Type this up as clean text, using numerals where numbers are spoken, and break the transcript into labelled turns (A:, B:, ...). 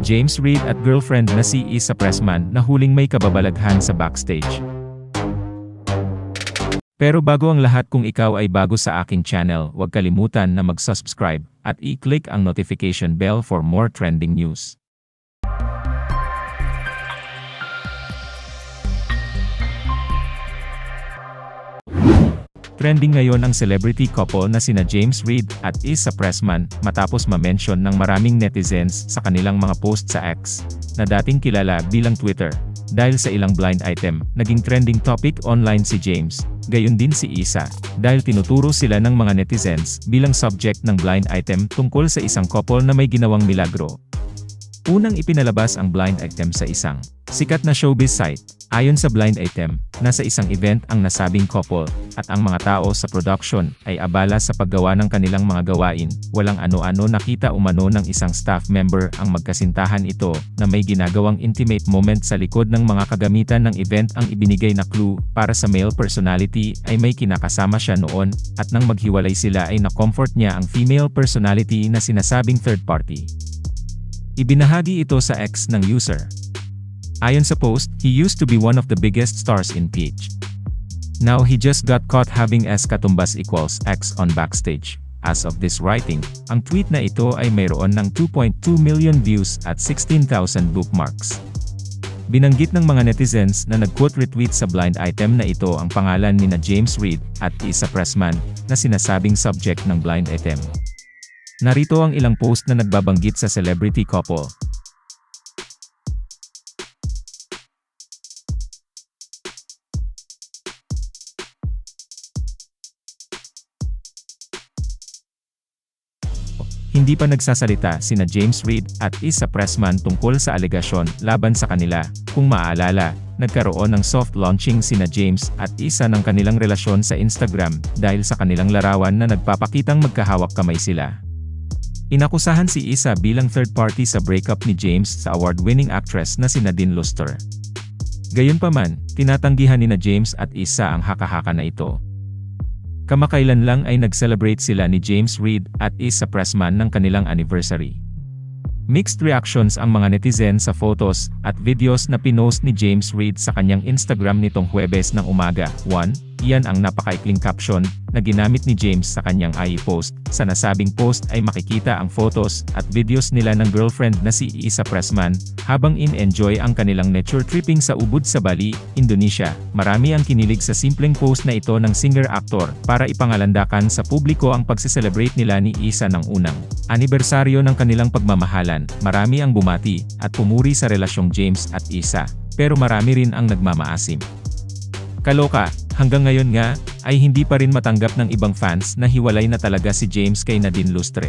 A: James Reid at girlfriend na si Issa Pressman na huling may kababalaghan sa backstage. Pero bago ang lahat, kung ikaw ay bago sa aking channel, huwag kalimutan na mag-subscribe at i-click ang notification bell for more trending news. Trending ngayon ang celebrity couple na sina James Reid at Issa Pressman matapos ma-mention ng maraming netizens sa kanilang mga post sa X, na dating kilala bilang Twitter. Dahil sa ilang blind item, naging trending topic online si James, gayon din si Issa, dahil tinuturo sila ng mga netizens bilang subject ng blind item tungkol sa isang couple na may ginawang milagro. Unang ipinalabas ang blind item sa isang sikat na showbiz site. Ayon sa blind item, nasa isang event ang nasabing couple, at ang mga tao sa production ay abala sa paggawa ng kanilang mga gawain. Walang ano-ano, nakita umano ng isang staff member ang magkasintahan ito, na may ginagawang intimate moment sa likod ng mga kagamitan ng event. Ang ibinigay na clue para sa male personality ay may kinakasama siya noon, at nang maghiwalay sila ay na-comfort niya ang female personality na sinasabing third party. Ibinahagi ito sa X ng user. Ayon sa post, he used to be one of the biggest stars in PH. Now he just got caught having S katumbas equals X on backstage. As of this writing, ang tweet na ito ay mayroon ng 2.2 million views at 16,000 bookmarks. Binanggit ng mga netizens na nag-quote retweet sa blind item na ito ang pangalan nina James Reid at Issa Pressman, na sinasabing subject ng blind item. Narito ang ilang post na nagbabanggit sa celebrity couple. Hindi pa nagsasalita sina James Reid at Issa Pressman tungkol sa alegasyon laban sa kanila. Kung maaalala, nagkaroon ng soft launching sina James at Issa ng kanilang relasyon sa Instagram dahil sa kanilang larawan na nagpapakitang magkahawak kamay sila. Inakusahan si Issa bilang third party sa breakup ni James sa award-winning actress na si Nadine Luster. Gayunpaman, tinatanggihan nina James at Issa ang haka-haka na ito. Kamakailan lang ay nag-celebrate sila ni James Reid at Issa Pressman ng kanilang anniversary. Mixed reactions ang mga netizen sa photos at videos na pinost ni James Reid sa kanyang Instagram nitong Huwebes ng umaga. 1. Iyan ang napakaikling caption na ginamit ni James sa kanyang IG post. Sa nasabing post ay makikita ang photos at videos nila ng girlfriend na si Issa Pressman habang in-enjoy ang kanilang nature tripping sa Ubud sa Bali, Indonesia. Marami ang kinilig sa simpleng post na ito ng singer-actor para ipangalandakan sa publiko ang pagse-celebrate nila ni Issa ng unang anibersaryo ng kanilang pagmamahalan. Marami ang bumati at pumuri sa relasyong James at Issa, pero marami rin ang nagmamaasim. Kaloka, hanggang ngayon nga, ay hindi pa rin matanggap ng ibang fans na hiwalay na talaga si James kay Nadine Lustre.